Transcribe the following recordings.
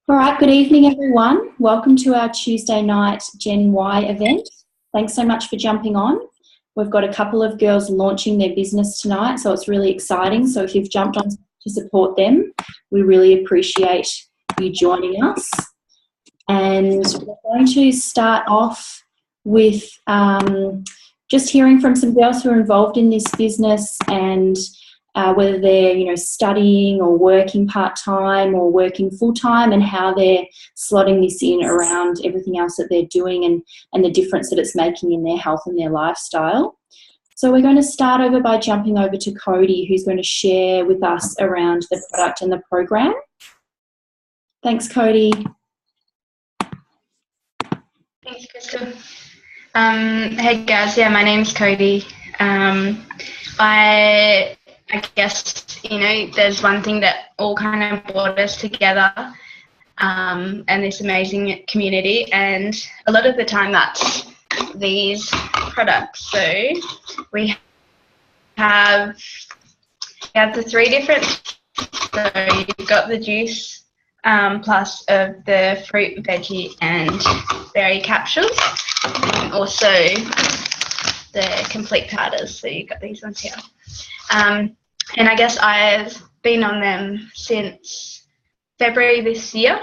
All right, good evening, everyone. Welcome to our Tuesday night GenY event. Thanks so much for jumping on. We've got a couple of girls launching their business tonight, so it's really exciting. So if you've jumped on to support them, we really appreciate you joining us. And we're going to start off with just hearing from some girls who are involved in this business and whether they're studying or working part-time or working full-time, and how they're slotting this in around everything else that they're doing and the difference that it's making in their health and their lifestyle. So we're going to start over by jumping over to Cody, who's going to share with us around the product and the program. Thanks, Cody. Thanks, Crystal. Hey guys, my name's Cody. I guess, there's one thing that all kind of brought us together, and this amazing community, and a lot of the time that's these products. So we have the three different, so you've got the juice, plus of the fruit, veggie and berry capsules, and also the complete powders. So you've got these ones here. And I guess I've been on them since February this year,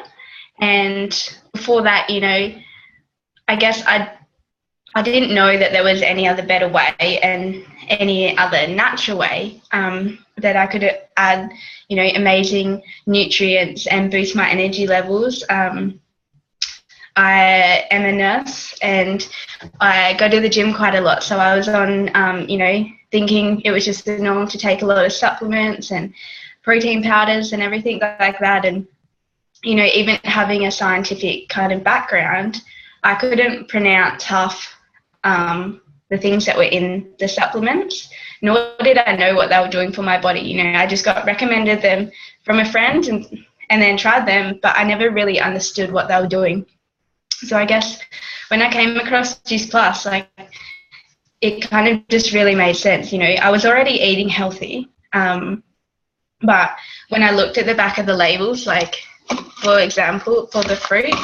and before that, I guess I didn't know that there was any other better way and any other natural way that I could add, amazing nutrients and boost my energy levels. I am a nurse and I go to the gym quite a lot, so I was on, thinking it was just the norm to take a lot of supplements and protein powders and everything like that. And, even having a scientific kind of background, I couldn't pronounce half the things that were in the supplements, nor did I know what they were doing for my body. I just got recommended them from a friend and then tried them, but I never really understood what they were doing. So I guess when I came across Juice Plus, it kind of just really made sense. I was already eating healthy, but when I looked at the back of the labels, for example, for the fruit,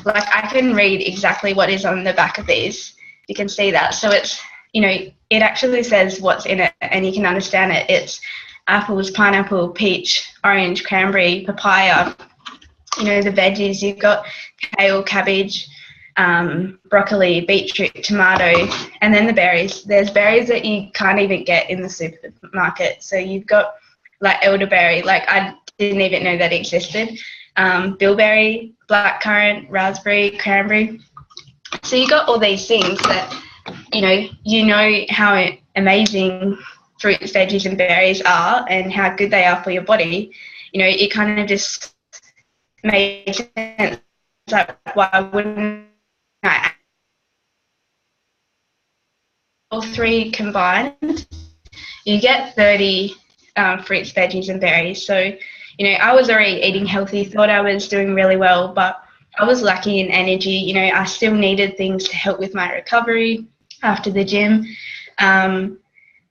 I can read exactly what is on the back of these. You can see that. So it's, it actually says what's in it and you can understand it. It's apples, pineapple, peach, orange, cranberry, papaya. The veggies, you've got kale, cabbage, broccoli, beetroot, tomato, and then the berries. There's berries that you can't even get in the supermarket. So you've got elderberry, I didn't even know that existed, bilberry, blackcurrant, raspberry, cranberry. So you got all these things that, how amazing fruits, veggies and berries are and how good they are for your body. It kind of just made sense. Why wouldn't I? All three combined, you get 30 fruits, veggies and berries. So, I was already eating healthy, thought I was doing really well, but I was lacking in energy. I still needed things to help with my recovery after the gym. I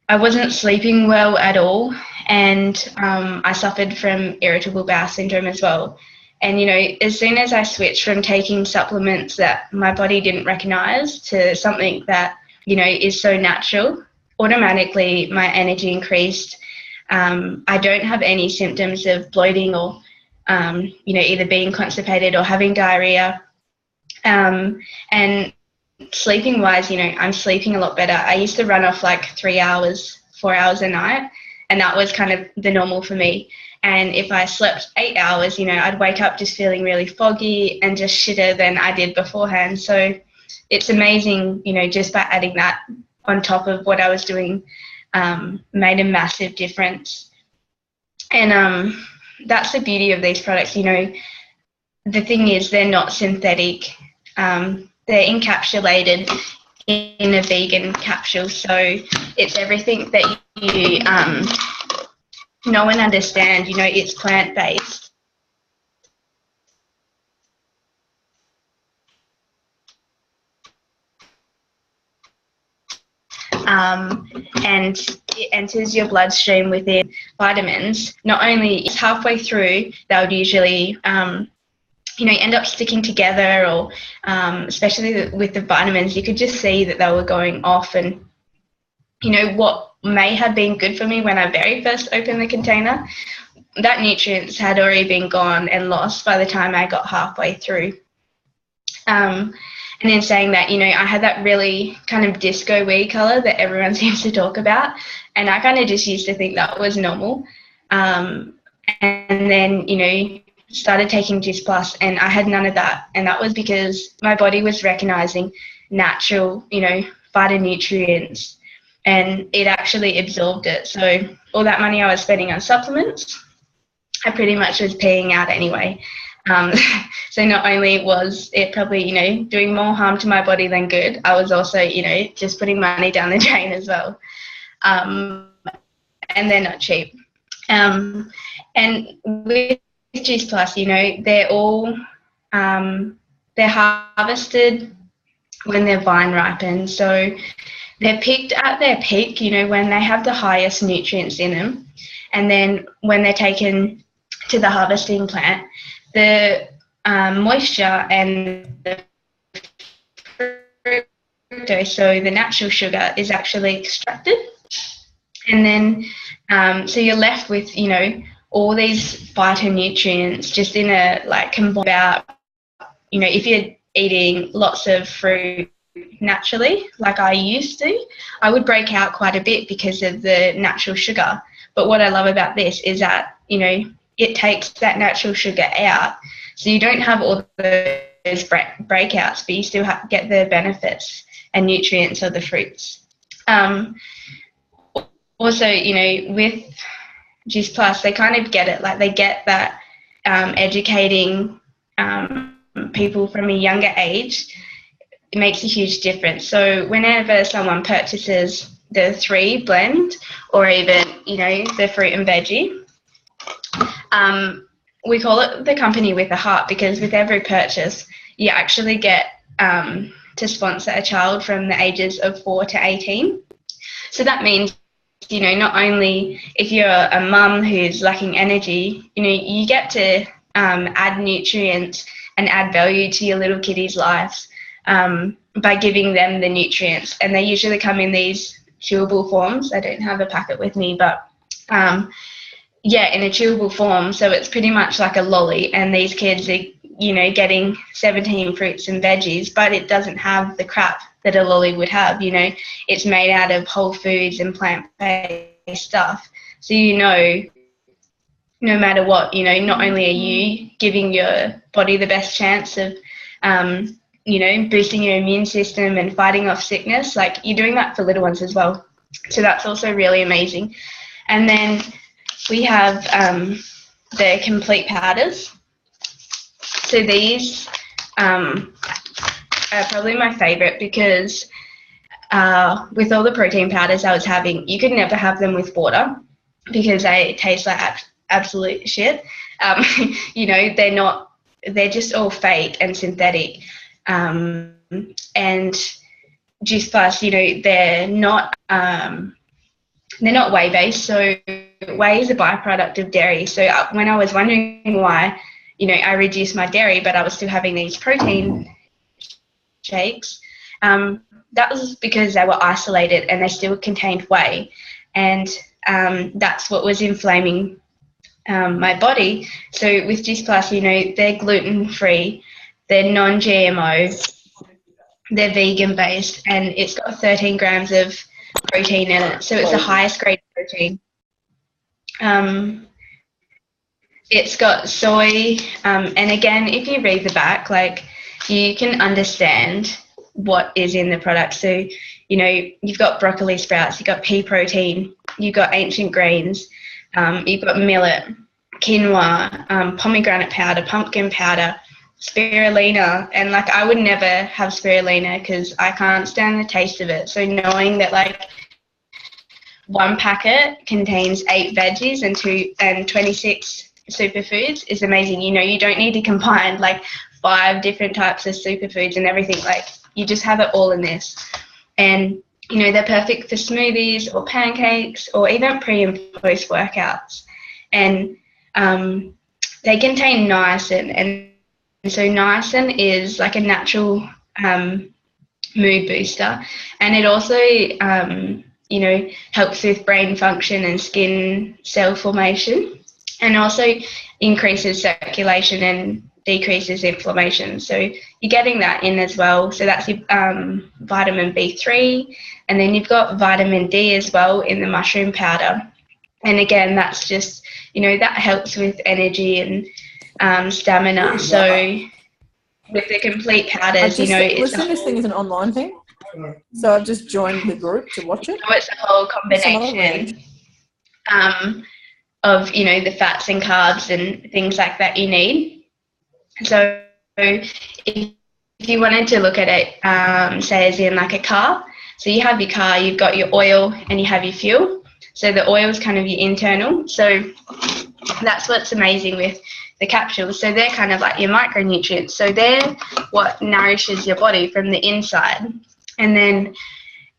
wasn't sleeping well at all, and I suffered from irritable bowel syndrome as well. And, as soon as I switched from taking supplements that my body didn't recognize to something that, is so natural, automatically my energy increased. I don't have any symptoms of bloating or, either being constipated or having diarrhea. And sleeping wise, I'm sleeping a lot better. I used to run off 3 hours, 4 hours a night, and that was kind of the normal for me. And if I slept 8 hours, I'd wake up just feeling really foggy and just shitter than I did beforehand. So it's amazing, just by adding that on top of what I was doing, made a massive difference. And that's the beauty of these products. The thing is, they're not synthetic. They're encapsulated in a vegan capsule. So it's everything that you know and understand. It's plant-based. And it enters your bloodstream within vitamins. Not only is halfway through, they would usually end up sticking together, or especially with the vitamins, you could just see that they were going off. And, what may have been good for me when I very first opened the container, that nutrients had already been gone and lost by the time I got halfway through. And then saying that, I had that really kind of disco weed color that everyone seems to talk about. And I kind of just used to think that was normal. And then, started taking Juice Plus, and I had none of that. And that was because my body was recognizing natural, phytonutrients, and it actually absorbed it. So all that money I was spending on supplements, I pretty much was paying out anyway. So not only was it probably, doing more harm to my body than good, I was also, just putting money down the drain as well. And they're not cheap. And with Juice Plus, they're all, they're harvested when they're vine ripened. So they're picked at their peak, when they have the highest nutrients in them. And then when they're taken to the harvesting plant, the moisture and the fructose, so the natural sugar, is actually extracted. And then, so you're left with, all these phytonutrients just in a, combined about, if you're eating lots of fruit naturally, like I used to, I would break out quite a bit because of the natural sugar. But what I love about this is that, it takes that natural sugar out. So you don't have all those breakouts, but you still get the benefits and nutrients of the fruits. Also, with Juice Plus, they kind of get it. Like, they get that educating people from a younger age, it makes a huge difference. So whenever someone purchases the 3 blend, or even, the fruit and veggie, we call it the company with a heart, because with every purchase, you actually get to sponsor a child from the ages of 4 to 18. So that means, not only if you're a mum who's lacking energy, you get to add nutrients and add value to your little kiddies' lives by giving them the nutrients. And they usually come in these chewable forms. I don't have a packet with me, but in a chewable form. So it's pretty much like a lolly, and these kids are, getting 17 fruits and veggies, but it doesn't have the crap that a lolly would have. It's made out of whole foods and plant-based stuff. So, no matter what, not only are you giving your body the best chance of, boosting your immune system and fighting off sickness, like, you're doing that for little ones as well. So that's also really amazing. And then we have the complete powders. So these are probably my favorite, because with all the protein powders I was having, you could never have them with water because they taste like absolute shit. They're just all fake and synthetic. And Juice Plus, they're not whey based. So whey is a byproduct of dairy. So when I was wondering why, I reduced my dairy, but I was still having these protein shakes, that was because they were isolated and they still contained whey. And that's what was inflaming my body. So with Juice Plus, they're gluten-free, they're non-GMO, they're vegan-based, and it's got 13 grams of protein in it. So it's the highest grade protein. It's got soy, and again, if you read the back, you can understand what is in the product. So, you've got broccoli sprouts, you've got pea protein, you've got ancient grains, you've got millet, quinoa, pomegranate powder, pumpkin powder, spirulina. And I would never have spirulina because I can't stand the taste of it. So knowing that one packet contains 8 veggies and 26 superfoods is amazing. You don't need to combine 5 different types of superfoods and everything. You just have it all in this. And they're perfect for smoothies or pancakes or even pre and post workouts. And they contain niacin, and so niacin is like a natural mood booster, and it also helps with brain function and skin cell formation, and also increases circulation and decreases inflammation. So you're getting that in as well. So that's your vitamin B3, and then you've got vitamin D as well in the mushroom powder. And again, that's just, that helps with energy and stamina. So with the complete powders, listen, this thing is an online thing. So I've just joined the group to watch it. It's a whole combination of, the fats and carbs and things like that you need. So if you wanted to look at it, say as in like a car, so you have your car, you've got your oil and you have your fuel. So the oil is kind of your internal. So that's what's amazing with the capsules. So they're kind of like your micronutrients. So they're what nourishes your body from the inside. And then,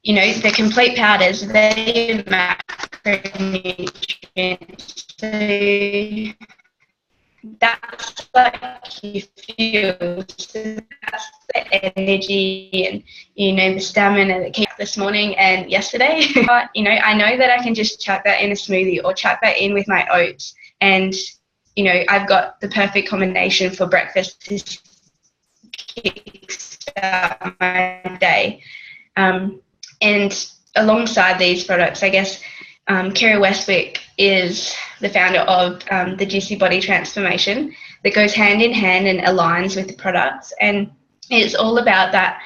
the complete powders, they're your macronutrients. So that's like your fuel. So that's the energy and, the stamina that came this morning and yesterday. But, I know that I can just chuck that in a smoothie or chuck that in with my oats. And, I've got the perfect combination for breakfast to kickstart my day. And alongside these products, I guess, Kerry Westwick is the founder of the Juicy Body Transformation that goes hand in hand and aligns with the products. And it's all about that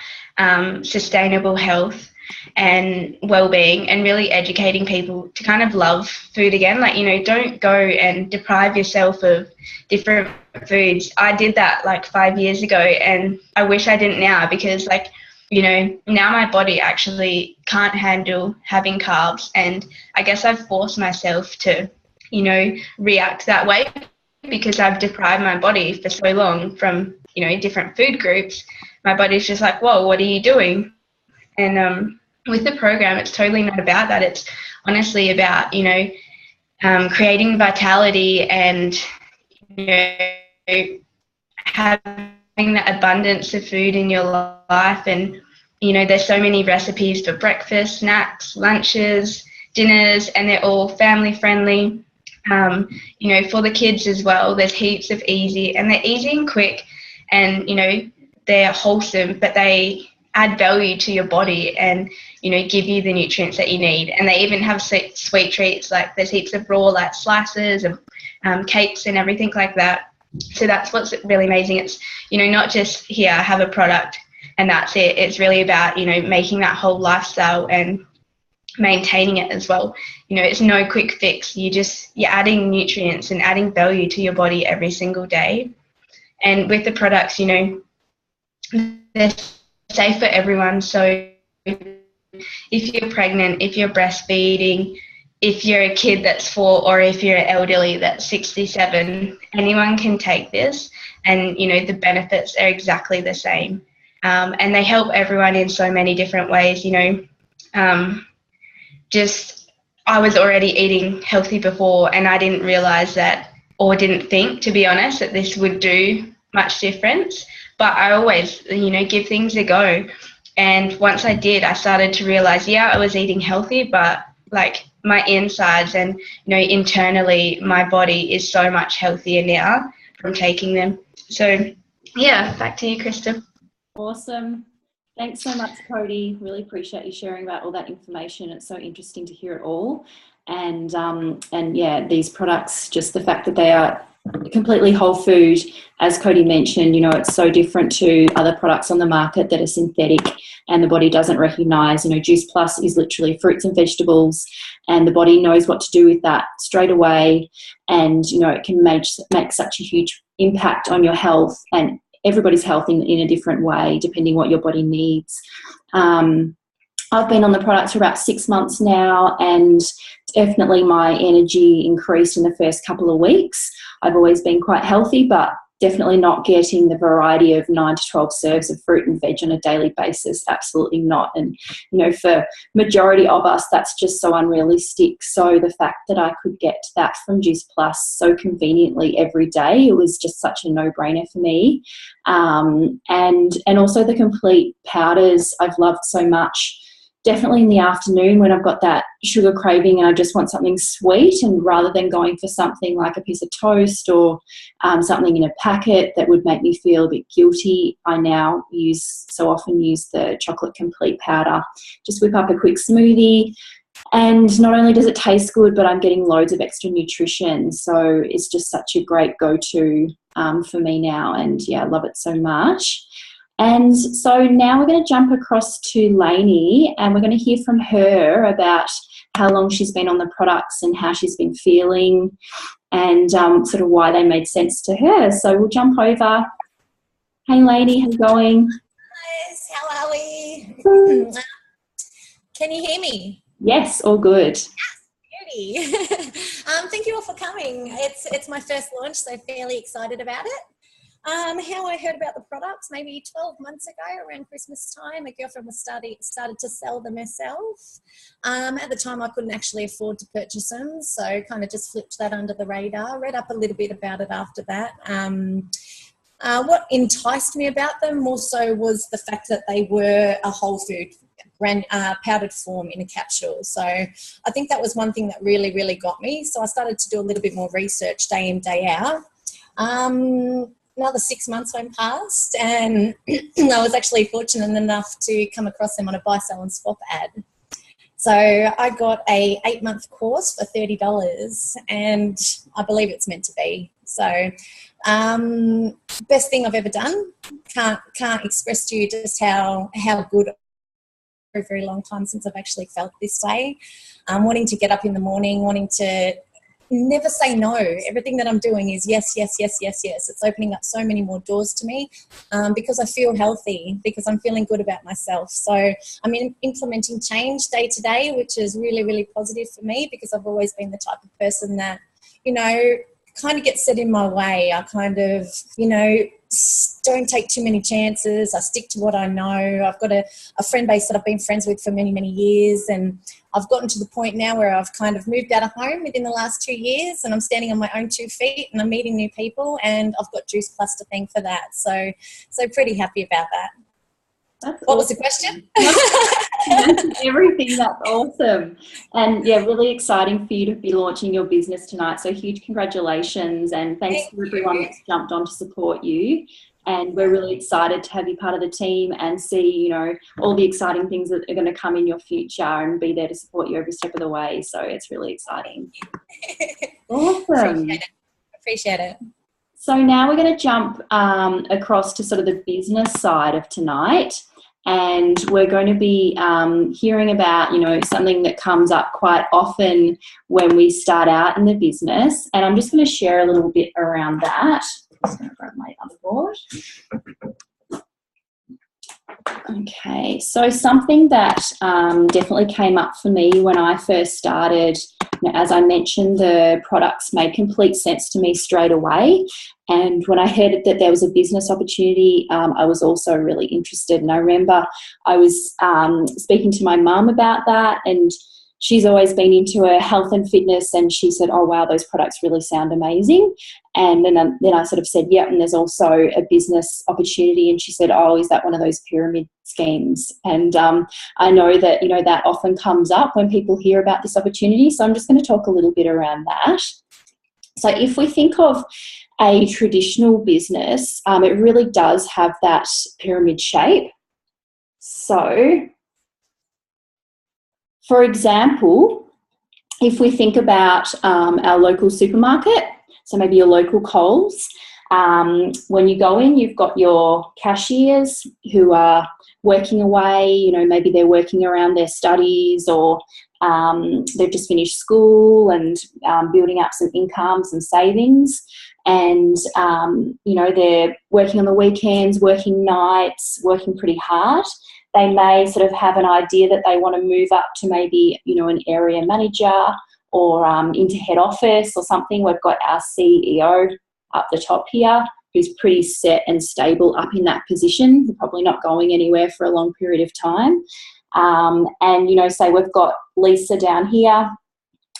sustainable health and well-being, and really educating people to kind of love food again. Like, don't go and deprive yourself of different foods. I did that like 5 years ago, and I wish I didn't now, because now my body actually can't handle having carbs, and I guess I've forced myself to, react that way, because I've deprived my body for so long from, different food groups. My body's just like, whoa, what are you doing? And with the program, it's totally not about that. It's honestly about, creating vitality and, having that abundance of food in your life. And, there's so many recipes for breakfast, snacks, lunches, dinners, and they're all family friendly. For the kids as well, there's heaps of and they're easy and quick, and, they're wholesome, but they add value to your body and, give you the nutrients that you need. And they even have sweet treats, like there's heaps of raw like slices and cakes and everything like that. So that's what's really amazing. It's, not just here, have a product and that's it. It's really about, making that whole lifestyle and maintaining it as well. It's no quick fix. You're adding nutrients and adding value to your body every single day. And with the products, they're safe for everyone. So if you're pregnant, if you're breastfeeding, if you're a kid that's 4, or if you're elderly that's 67, anyone can take this, and the benefits are exactly the same. And they help everyone in so many different ways. I was already eating healthy before, and I didn't realize that, or didn't think, to be honest, that this would do much difference. But I always, give things a go. And once I did, I started to realize, I was eating healthy, but like my insides and, internally, my body is so much healthier now from taking them. So, back to you, Krista. Awesome. Thanks so much, Cody. Really appreciate you sharing about all that information. It's so interesting to hear it all. And these products, just the fact that they are completely whole food, as Cody mentioned, it's so different to other products on the market that are synthetic and the body doesn't recognize. Juice Plus is literally fruits and vegetables, and the body knows what to do with that straight away. And, it can make such a huge impact on your health and everybody's health in a different way, depending what your body needs. I've been on the products for about 6 months now, and definitely my energy increased in the first couple of weeks. I've always been quite healthy, but definitely not getting the variety of 9 to 12 serves of fruit and veg on a daily basis. Absolutely not. And, you know, for majority of us, that's just so unrealistic. So the fact that I could get that from Juice Plus so conveniently every day, it was just such a no-brainer for me. And also the complete powders I've loved so much. Definitely in the afternoon when I've got that sugar craving and I just want something sweet, and rather than going for something like a piece of toast or something in a packet that would make me feel a bit guilty, I now so often use the chocolate complete powder. Just whip up a quick smoothie, and not only does it taste good, but I'm getting loads of extra nutrition. So it's just such a great go-to for me now, and yeah, I love it so much. And so now we're going to jump across to Lainey, and we're going to hear from her about how long she's been on the products and how she's been feeling, and sort of why they made sense to her. So we'll jump over. Hey Lainey, how's it going? Guys, how are we? Can you hear me? Yes, all good. Beauty. Thank you all for coming. It's my first launch, so fairly excited about it. How I heard about the products, maybe 12 months ago around Christmas time, a girlfriend was started to sell them herself. At the time I couldn't actually afford to purchase them, so kind of just flipped that under the radar, read up a little bit about it after that. What enticed me about them more so was the fact that they were a whole food powdered form in a capsule. So I think that was one thing that really, really got me. So I started to do a little bit more research day in, day out. Another 6 months went past, and I was actually fortunate enough to come across them on a buy, sell and swap ad. So I got a 8-month course for $30, and I believe it's meant to be. So best thing I've ever done. Can't express to you just how good. For a very long time since I've actually felt this way. Wanting to get up in the morning, wanting to never say no. Everything that I'm doing is yes, yes, yes, yes, yes. It's opening up so many more doors to me because I feel healthy, because I'm feeling good about myself. So I'm implementing change day to day, which is really, really positive for me, because I've always been the type of person that, you know, kind of gets set in my way. I kind of, you know, don't take too many chances. I stick to what I know. I've got a friend base that I've been friends with for many, many years, and I've gotten to the point now where I've kind of moved out of home within the last 2 years, and I'm standing on my own 2 feet, and I'm meeting new people, and I've got Juice Plus to thank for that. So pretty happy about that. What was the question? Everything. That's awesome. And yeah, really exciting for you to be launching your business tonight. So huge congratulations, and thanks to everyone that's jumped on to support you. And we're really excited to have you part of the team and see, you know, all the exciting things that are going to come in your future, and be there to support you every step of the way. So it's really exciting. Awesome. Appreciate it. So now we're going to jump across to sort of the business side of tonight. And we're going to be hearing about, you know, something that comes up quite often when we start out in the business. And I'm just going to share a little bit around that. I'm just going to grab my other board. Okay, so something that definitely came up for me when I first started, you know, as I mentioned, the products made complete sense to me straight away. And when I heard that there was a business opportunity, I was also really interested. And I remember I was speaking to my mum about that, and she's always been into her health and fitness, and she said, oh, wow, those products really sound amazing. And then I sort of said, yeah, and there's also a business opportunity. And she said, oh, is that one of those pyramid schemes? And I know that, you know, that often comes up when people hear about this opportunity. So I'm just going to talk a little bit around that. So if we think of a traditional business, it really does have that pyramid shape. So, for example, if we think about our local supermarket, so maybe your local Coles, when you go in, you've got your cashiers who are working away, you know, maybe they're working around their studies, or they've just finished school and building up some income, some savings. And, you know, they're working on the weekends, working nights, working pretty hard. They may sort of have an idea that they want to move up to maybe, you know, an area manager or into head office or something. We've got our CEO up the top here. who's pretty set and stable up in that position. They're probably not going anywhere for a long period of time. And, you know, say we've got Lisa down here.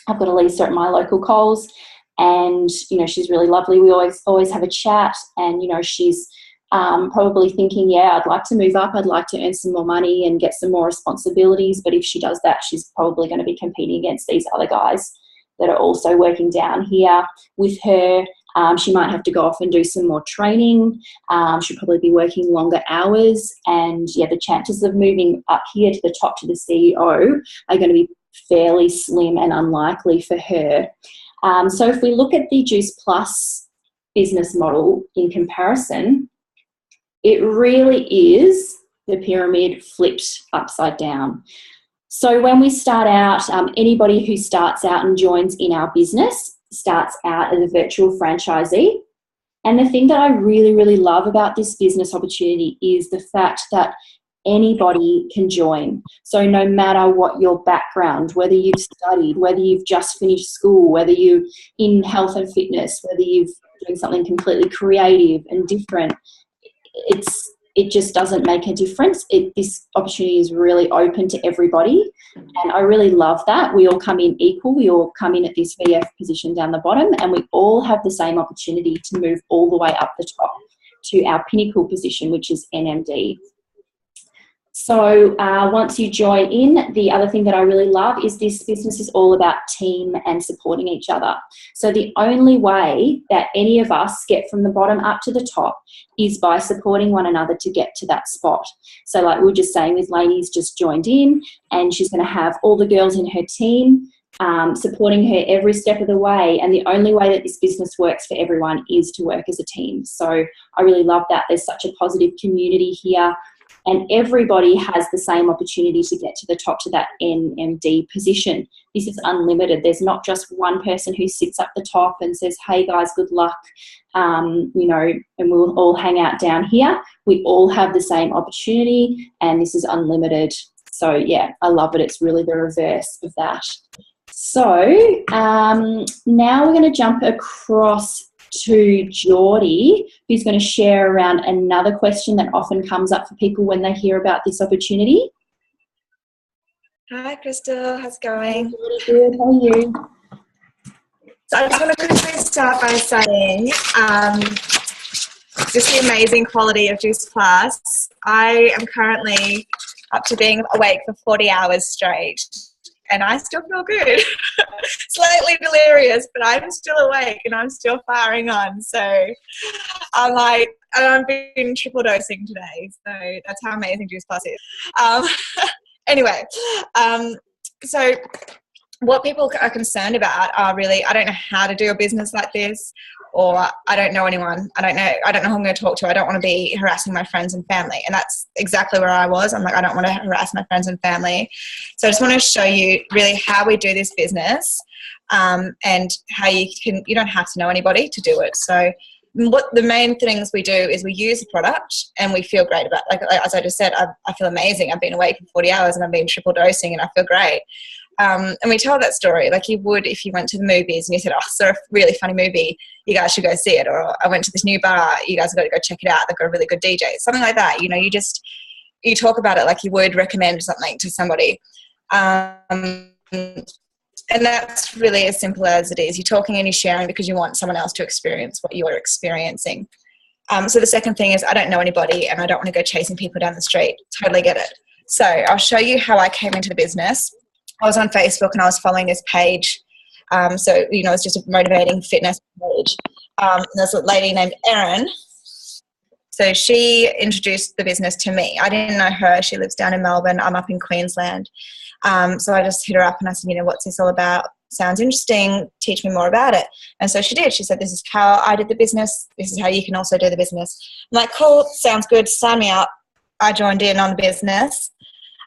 I've got a Lisa at my local Coles, and, you know, she's really lovely. We always have a chat, and, you know, she's probably thinking, yeah, I'd like to move up. I'd like to earn some more money and get some more responsibilities. But if she does that, she's probably going to be competing against these other guys that are also working down here with her. She might have to go off and do some more training. She'll probably be working longer hours. And, yeah, the chances of moving up here to the top to the CEO are going to be fairly slim and unlikely for her. So if we look at the Juice Plus business model in comparison, it really is the pyramid flipped upside down. So when we start out, anybody who starts out and joins in our business starts out as a virtual franchisee. And the thing that I really, really love about this business opportunity is the fact that anybody can join. So no matter what your background, whether you've studied, whether you've just finished school, whether you're in health and fitness, whether you've doing something completely creative and different, it just doesn't make a difference. This opportunity is really open to everybody, and I really love that. We all come in equal. We all come in at this VF position down the bottom, and we all have the same opportunity to move all the way up the top to our pinnacle position, which is NMD. So once you join in, the other thing that I really love is this business is all about team and supporting each other. So the only way that any of us get from the bottom up to the top is by supporting one another to get to that spot. So like we were just saying, this lady's just joined in, and she's going to have all the girls in her team supporting her every step of the way. And the only way that this business works for everyone is to work as a team. So I really love that. There's such a positive community here. And everybody has the same opportunity to get to the top, to that NMD position. This is unlimited. There's not just one person who sits up the top and says, hey guys, good luck, you know, and we'll all hang out down here. We all have the same opportunity, and this is unlimited. So yeah, I love it. It's really the reverse of that. So now we're going to jump across to Geordie, who's going to share around another question that often comes up for people when they hear about this opportunity. Hi, Crystal. How's it going? Good. How are you? So I just want to quickly start by saying just the amazing quality of Juice Plus. I am currently up to being awake for 40 hours straight, and I still feel good. Slightly delirious, but I'm still awake and I'm still firing on. So I've been triple dosing today. So that's how amazing Juice Plus is. Anyway, so what people are concerned about are really, I don't know how to do a business like this, or I don't know anyone. I don't know who I'm going to talk to. I don't want to be harassing my friends and family. And that's exactly where I was. I'm like, I don't want to harass my friends and family. So I just want to show you really how we do this business, and how you don't have to know anybody to do it. So what the main things we do is we use the product and we feel great about it. Like as I just said, I feel amazing. I've been awake for 40 hours and I've been triple dosing and I feel great. And we tell that story like you would if you went to the movies and you said, oh, it's a really funny movie, you guys should go see it. Or I went to this new bar, you guys have got to go check it out, they've got a really good DJ. Something like that. You know, you talk about it like you would recommend something to somebody. And that's really as simple as it is. You're talking and you're sharing because you want someone else to experience what you're experiencing. So the second thing is I don't know anybody and I don't want to go chasing people down the street. Totally get it. So I'll show you how I came into the business. I was on Facebook and I was following this page. So, you know, it's just a motivating fitness page. There's a lady named Erin. So she introduced the business to me. I didn't know her. She lives down in Melbourne. I'm up in Queensland. So I just hit her up and I said, you know, what's this all about? Sounds interesting. Teach me more about it. And so she did. She said, this is how I did the business. This is how you can also do the business. I'm like, cool. Sounds good. Sign me up. I joined in on the business.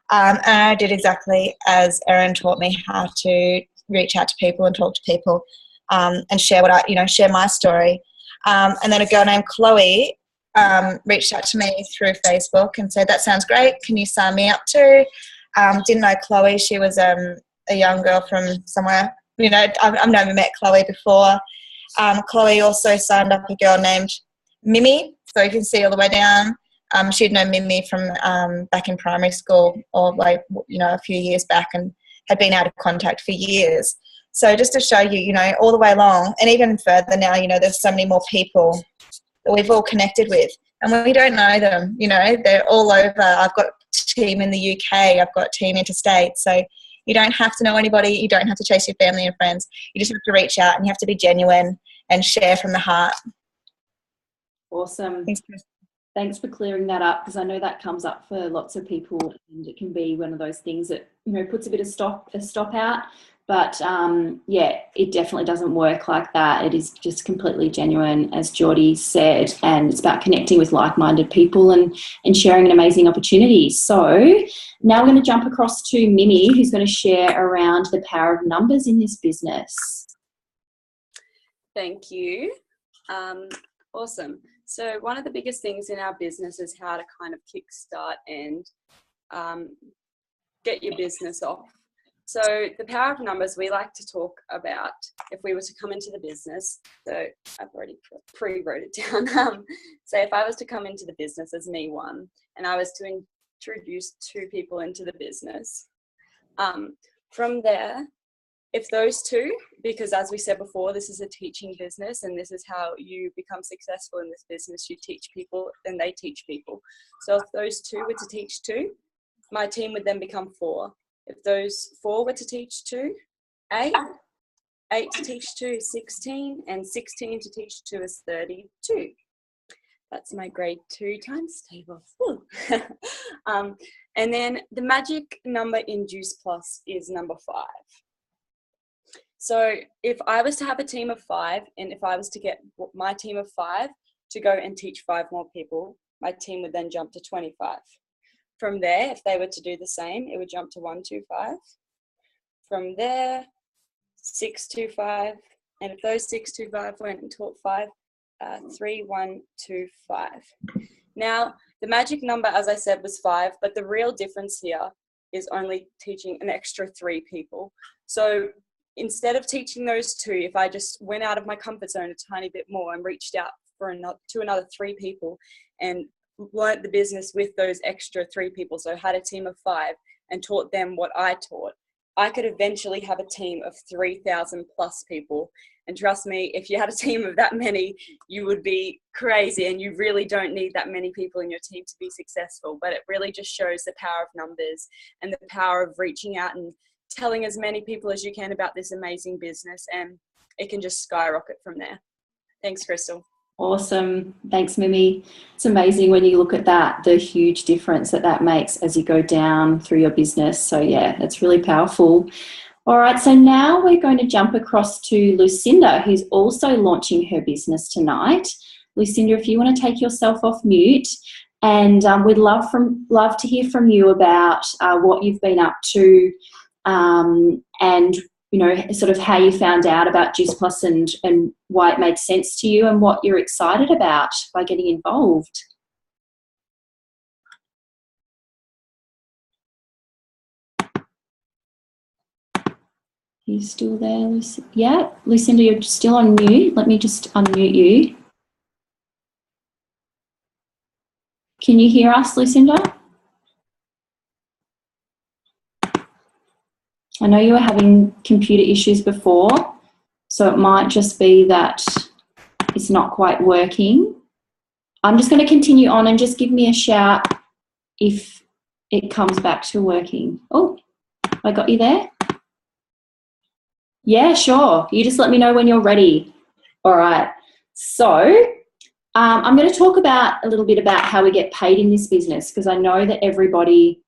And I did exactly as Erin taught me, how to reach out to people and talk to people, and share share my story. And then a girl named Chloe reached out to me through Facebook and said, that sounds great. Can you sign me up too? Didn't know Chloe. She was a young girl from somewhere. I've never met Chloe before. Chloe also signed up a girl named Mimi. So you can see all the way down. She'd known Mimi from back in primary school, or like, you know, a few years back, and had been out of contact for years. So just to show you, you know, all the way along, and even further now, you know, there's so many more people that we've all connected with, and we don't know them, you know, they're all over. I've got a team in the UK, I've got a team interstate, so you don't have to know anybody, you don't have to chase your family and friends, you just have to reach out and you have to be genuine and share from the heart. Awesome. Thanks for clearing that up, because I know that comes up for lots of people, and it can be one of those things that, you know, puts a bit of stop out. But yeah, it definitely doesn't work like that. It is just completely genuine, as Geordie said, and it's about connecting with like-minded people and sharing an amazing opportunity. So now we're going to jump across to Mimi, who's going to share around the power of numbers in this business. Thank you. Awesome. So one of the biggest things in our business is how to kind of kickstart and get your business off. So the power of numbers, we like to talk about if we were to come into the business. So I've already pre-wrote it down. So if I was to come into the business as me one, and I was to introduce two people into the business, from there, if those two, because as we said before, this is a teaching business, and this is how you become successful in this business. You teach people, and they teach people. So if those two were to teach two, my team would then become 4. If those 4 were to teach 2, 8. 8 to teach 2 is 16, and 16 to teach 2 is 32. That's my grade 2 times table. And then the magic number in Juice Plus is number 5. So if I was to have a team of 5, and if I was to get my team of 5 to go and teach 5 more people, my team would then jump to 25. From there, if they were to do the same, it would jump to 125. From there, 625. And if those 625 went and taught 5, 3125. Now, the magic number, as I said, was 5, but the real difference here is only teaching an extra 3 people. So instead of teaching those 2, if I just went out of my comfort zone a tiny bit more and reached out to another 3 people and learnt the business with those extra 3 people, so had a team of 5 and taught them what I taught, I could eventually have a team of 3,000 plus people. And trust me, if you had a team of that many, you would be crazy, and you really don't need that many people in your team to be successful. But it really just shows the power of numbers and the power of reaching out and telling as many people as you can about this amazing business, and it can just skyrocket from there. Thanks, Crystal. Awesome. Thanks, Mimi. It's amazing when you look at that, the huge difference that makes as you go down through your business. So yeah, it's really powerful. All right, so now we're going to jump across to Lucinda, who's also launching her business tonight. Lucinda, if you want to take yourself off mute, and we'd love to hear from you about what you've been up to, and you know, sort of how you found out about Juice Plus and why it made sense to you, and what you're excited about by getting involved. You still there, Lucinda? Yeah, Lucinda, you're still on mute. Let me just unmute you. Can you hear us, Lucinda? I know you were having computer issues before, so it might just be that it's not quite working. I'm just going to continue on, and just give me a shout if it comes back to working. Oh, I got you there? Yeah, sure. You just let me know when you're ready. All right. So I'm going to talk a little bit about how we get paid in this business, because I know that everybody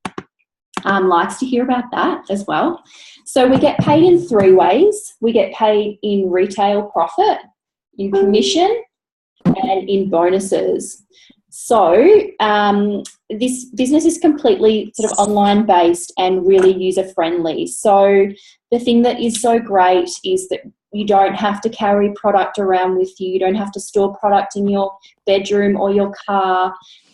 likes to hear about that as well. So we get paid in 3 ways. We get paid in retail profit, in commission, and in bonuses. So this business is completely sort of online based and really user friendly. So the thing that is so great is that you don't have to carry product around with you. You don't have to store product in your bedroom or your car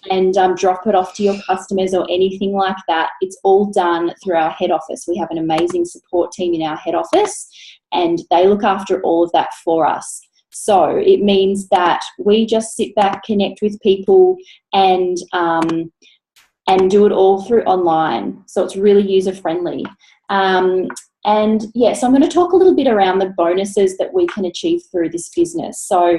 and drop it off to your customers or anything like that. It's all done through our head office. We have an amazing support team in our head office, and they look after all of that for us. So it means that we just sit back, connect with people, and do it all through online. So it's really user-friendly. And yeah, so I'm going to talk a little bit around the bonuses that we can achieve through this business. So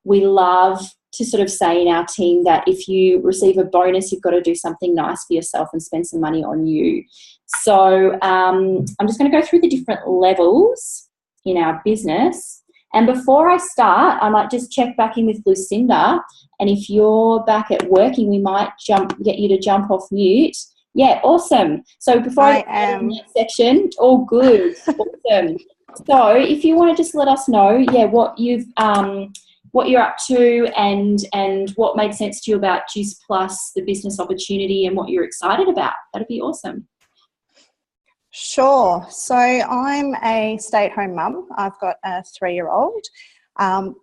we love to sort of say in our team that if you receive a bonus, you've got to do something nice for yourself and spend some money on you. So I'm just going to go through the different levels in our business. And before I start, I might just check back in with Lucinda. And if you're back at working, we might get you to jump off mute. Yeah, awesome. So before I get in that section, all good. Awesome. So if you want to just let us know, yeah, what you're up to and what made sense to you about Juice Plus, the business opportunity, and what you're excited about, that'd be awesome. Sure. So I'm a stay-at-home mum. I've got a 3-year-old.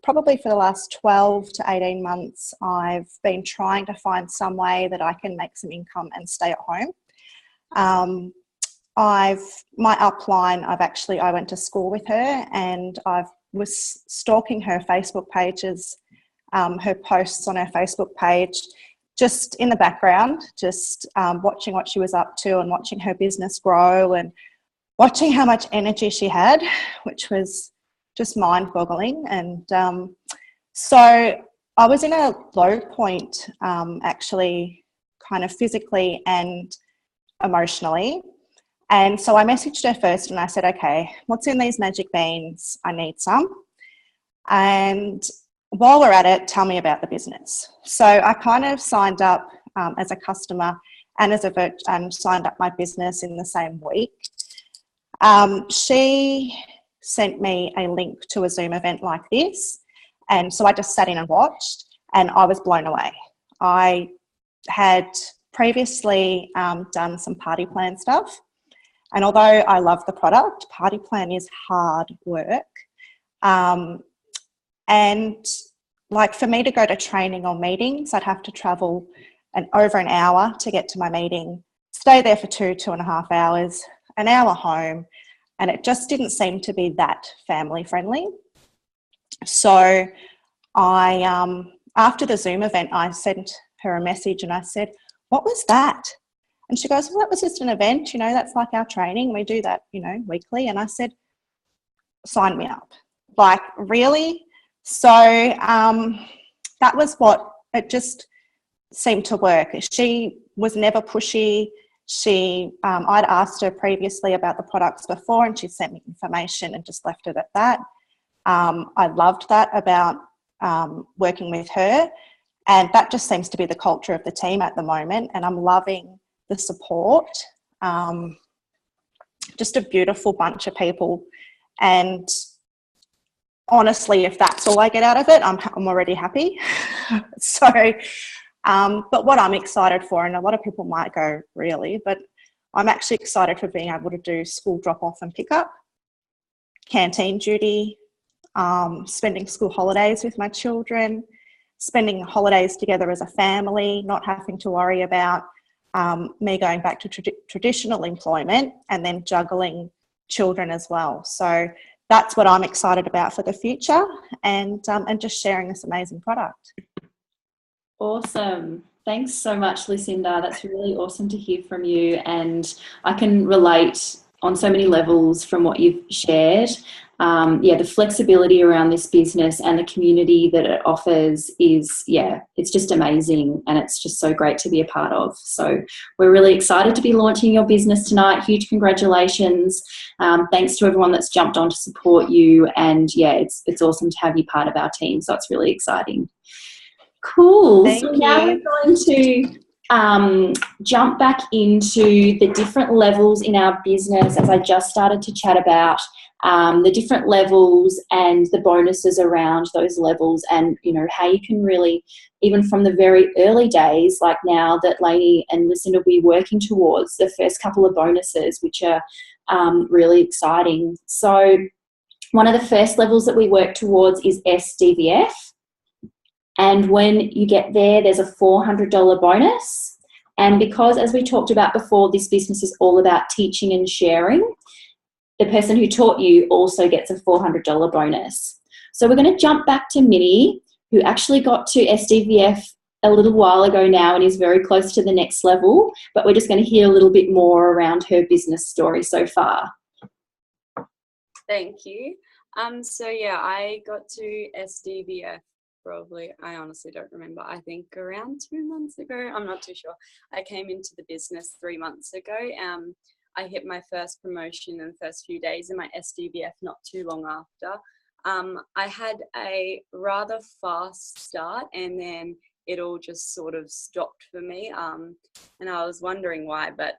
Probably for the last 12 to 18 months, I've been trying to find some way that I can make some income and stay at home. My upline, I went to school with her, and I was stalking her Facebook pages, her posts on her Facebook page, just in the background, just watching what she was up to and watching her business grow and watching how much energy she had, which was just mind-boggling. And so I was in a low point, actually, kind of physically and emotionally. And so I messaged her first and I said, okay, what's in these magic beans? I need some. And while we're at it, tell me about the business. So I kind of signed up as a customer and signed up my business in the same week. She sent me a link to a Zoom event like this. And so I just sat in and watched, and I was blown away. I had previously done some party plan stuff. And although I love the product, party plan is hard work. And like for me to go to training or meetings, I'd have to travel over an hour to get to my meeting, stay there for 2.5 hours, an hour home, and it just didn't seem to be that family friendly. So I, after the Zoom event, I sent her a message and I said, what was that? And she goes, well, that was just an event, that's like our training. We do that, weekly. And I said, sign me up. Like, really? So that was it just seemed to work. She was never pushy. I'd asked her previously about the products before, and she sent me information and just left it at that. I loved that about working with her, and that just seems to be the culture of the team at the moment, and I'm loving the support. Just a beautiful bunch of people, and honestly, if that's all I get out of it, I'm already happy. So, but what I'm excited for, and a lot of people might go, really, but I'm actually excited for being able to do school drop-off and pick-up, canteen duty, spending school holidays with my children, spending holidays together as a family, not having to worry about me going back to traditional employment and then juggling children as well. So that's what I'm excited about for the future, and just sharing this amazing product. Awesome. Thanks so much, Lucinda. That's really awesome to hear from you, and I can relate on so many levels from what you've shared. The flexibility around this business and the community that it offers is, it's just amazing, and it's just so great to be a part of. So we're really excited to be launching your business tonight. Huge congratulations. Thanks to everyone that's jumped on to support you, and it's awesome to have you part of our team. So it's really exciting. Cool. So now we're going to jump back into the different levels in our business, as I just started to chat about. The different levels and the bonuses around those levels, and how you can really, even from the very early days, like now that Lainey and Lucinda will be working towards the first couple of bonuses, which are really exciting. So one of the first levels that we work towards is SDVF, and when you get there, there's a $400 bonus. And because, as we talked about before, this business is all about teaching and sharing, the person who taught you also gets a $400 bonus. So we're going to jump back to Minnie, who actually got to SDVF a little while ago now and is very close to the next level, but we're just going to hear a little bit more around her business story so far. Thank you. So yeah, I got to SDVF probably, I honestly don't remember, I think around 2 months ago. I'm not too sure. I came into the business 3 months ago. I hit my first promotion in the first few days in my SDVF not too long after. I had a rather fast start, and then it all just sort of stopped for me. And I was wondering why, but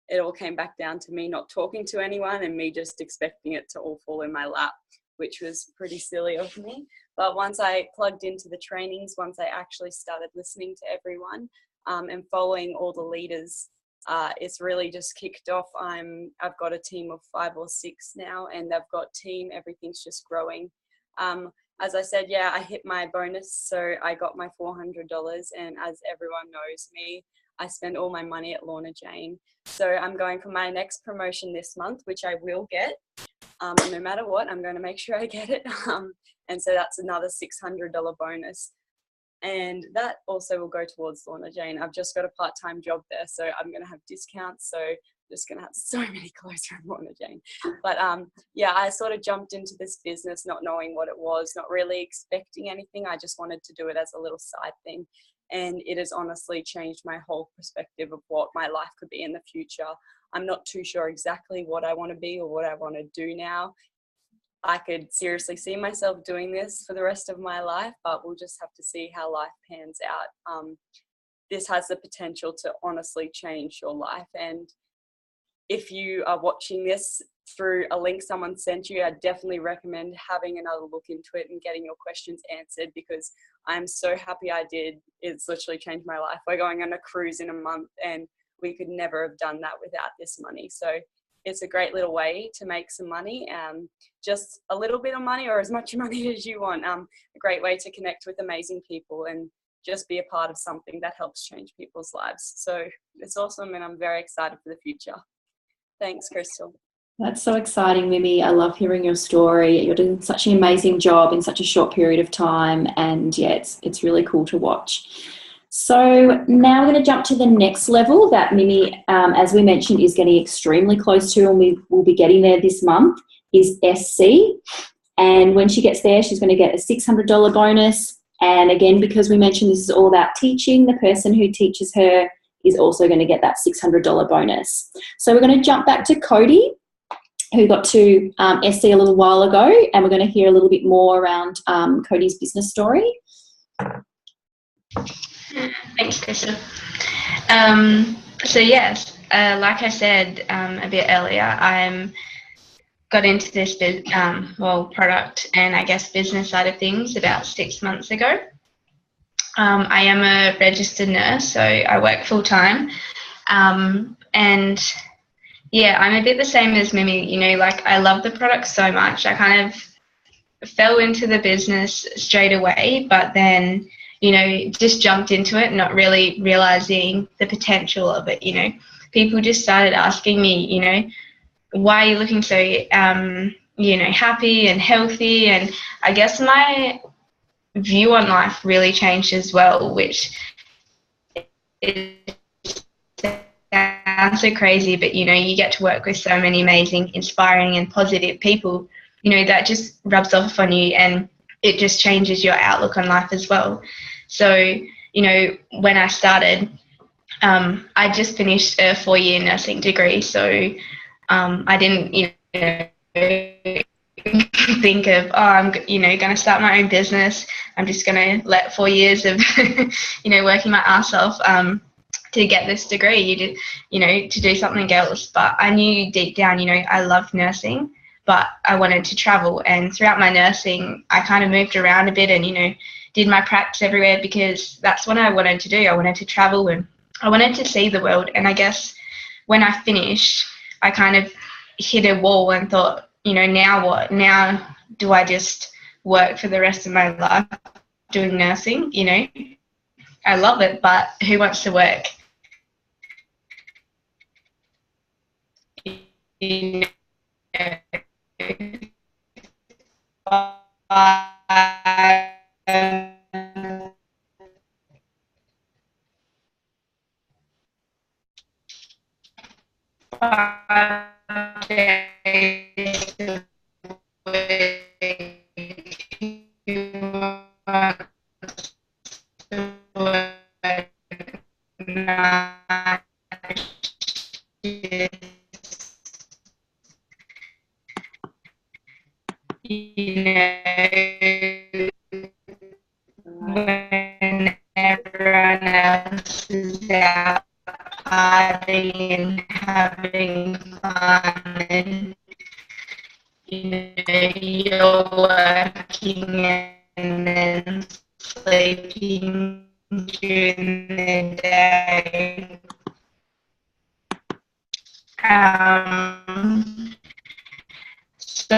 it all came back down to me not talking to anyone and me just expecting it to all fall in my lap, which was pretty silly of me. But once I plugged into the trainings, once I actually started listening to everyone and following all the leaders, it's really just kicked off. I've got a team of 5 or 6 now, and they've got team. Everything's just growing. As I said, yeah, I hit my bonus, so I got my $400. And as everyone knows me, I spend all my money at Lorna Jane. So I'm going for my next promotion this month, which I will get. No matter what, I'm going to make sure I get it. And so that's another $600 bonus. And that also will go towards Lorna Jane. I've just got a part-time job there, so I'm going to have discounts. So I'm just going to have so many clothes from Lorna Jane. But yeah, I sort of jumped into this business not knowing what it was, not really expecting anything. I just wanted to do it as a little side thing. And it has honestly changed my whole perspective of what my life could be in the future. I'm not too sure exactly what I want to be or what I want to do now. I could seriously see myself doing this for the rest of my life, but we'll just have to see how life pans out. This has the potential to honestly change your life. And if you are watching this through a link someone sent you, I definitely recommend having another look into it and getting your questions answered, because I'm so happy I did. It's literally changed my life. We're going on a cruise in a month, and we could never have done that without this money. So it's a great little way to make some money, just a little bit of money or as much money as you want. A great way to connect with amazing people and just be a part of something that helps change people's lives. So it's awesome, and I'm very excited for the future. Thanks, Crystal. That's so exciting, Mimi. I love hearing your story. You're doing such an amazing job in such a short period of time, and yeah, it's really cool to watch. So now we're going to jump to the next level that Mimi, as we mentioned, is getting extremely close to, and we will be getting there this month, is SC. And when she gets there, she's going to get a $600 bonus. And again, because we mentioned this is all about teaching, the person who teaches her is also going to get that $600 bonus. So we're going to jump back to Cody, who got to SC a little while ago, and we're going to hear a little bit more around Cody's business story. Thanks, Crystal. So yes, like I said a bit earlier, I'm got into this product and I guess business side of things about 6 months ago. I am a registered nurse, so I work full time, and yeah, I'm a bit the same as Mimi. You know, like I love the product so much. I kind of fell into the business straight away, but then, you know, just jumped into it, not really realizing the potential of it. You know, people just started asking me, you know, why are you looking so, you know, happy and healthy? And I guess my view on life really changed as well, which is sounds so crazy, but you know, you get to work with so many amazing, inspiring and positive people, you know, that just rubs off on you and it just changes your outlook on life as well. So, you know, when I started, I just finished a 4-year nursing degree, so I didn't, you know, think of, oh, I'm, you know, going to start my own business. I'm just going to let 4 years of, you know, working my ass off to get this degree, you know, to do something else. But I knew deep down, you know, I loved nursing, but I wanted to travel. And throughout my nursing, I kind of moved around a bit and, you know, did my practice everywhere because that's what I wanted to do. I wanted to travel and I wanted to see the world. And I guess when I finished, I kind of hit a wall and thought, you know, now what? Now do I just work for the rest of my life doing nursing? You know, I love it, but who wants to work, you know, 5 days a week, 2 months to work 9 shifts, you know, when everyone else is out partying and having fun, and you know you're working and then sleeping during the day. So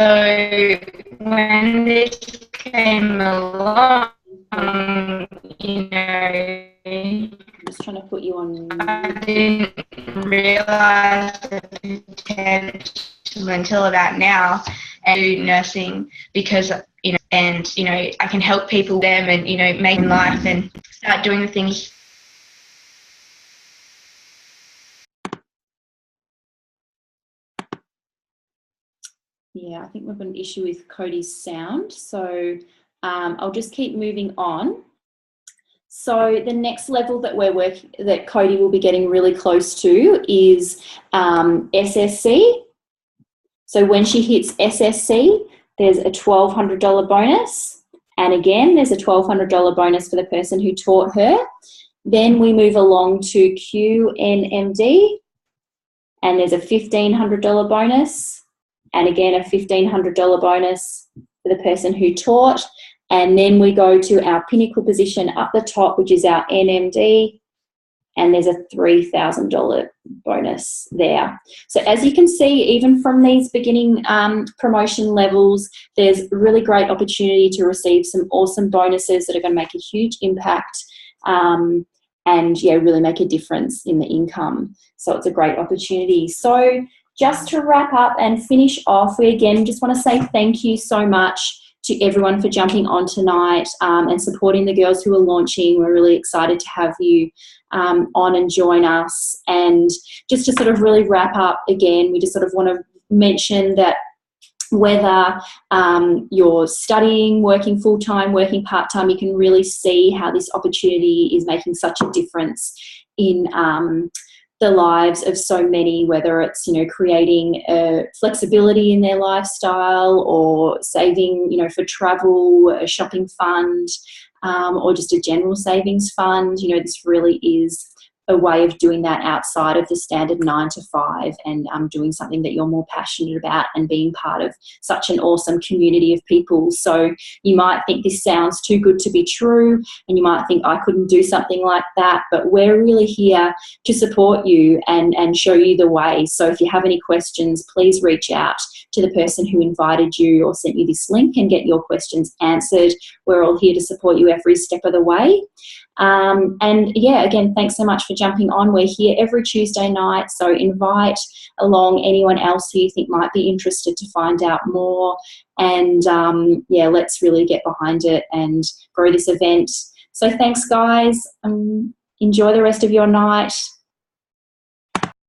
when this came along, you know, I'm just trying to put you on. I didn't realise the potential until about now and do nursing because, you know, and, you know, I can help people them and, you know, make life and start doing the things. Yeah, I think we've got an issue with Cody's sound. So I'll just keep moving on. So the next level that that Cody will be getting really close to is SSC. So when she hits SSC, there's a $1,200 bonus. And again, there's a $1,200 bonus for the person who taught her. Then we move along to QNMD, and there's a $1,500 bonus. And again, a $1,500 bonus for the person who taught. And then we go to our pinnacle position up the top, which is our NMD, and there's a $3,000 bonus there. So as you can see, even from these beginning promotion levels, there's really great opportunity to receive some awesome bonuses that are going to make a huge impact and yeah, really make a difference in the income. So it's a great opportunity. So just to wrap up and finish off, we again just want to say thank you so much to everyone for jumping on tonight and supporting the girls who are launching. We're really excited to have you on and join us. And just to sort of really wrap up again, we just sort of want to mention that whether you're studying, working full-time, working part-time, you can really see how this opportunity is making such a difference in the lives of so many, whether it's, you know, creating flexibility in their lifestyle or saving, you know, for travel, a shopping fund, or just a general savings fund. You know, this really is a way of doing that outside of the standard 9 to 5 and doing something that you're more passionate about and being part of such an awesome community of people. So you might think this sounds too good to be true, and you might think I couldn't do something like that, but we're really here to support you and show you the way. So if you have any questions, please reach out to the person who invited you or sent you this link and get your questions answered. We're all here to support you every step of the way. And yeah, again, thanks so much for jumping on. We're here every Tuesday night, so invite along anyone else who you think might be interested to find out more. And yeah, let's really get behind it and grow this event. So thanks, guys. Enjoy the rest of your night.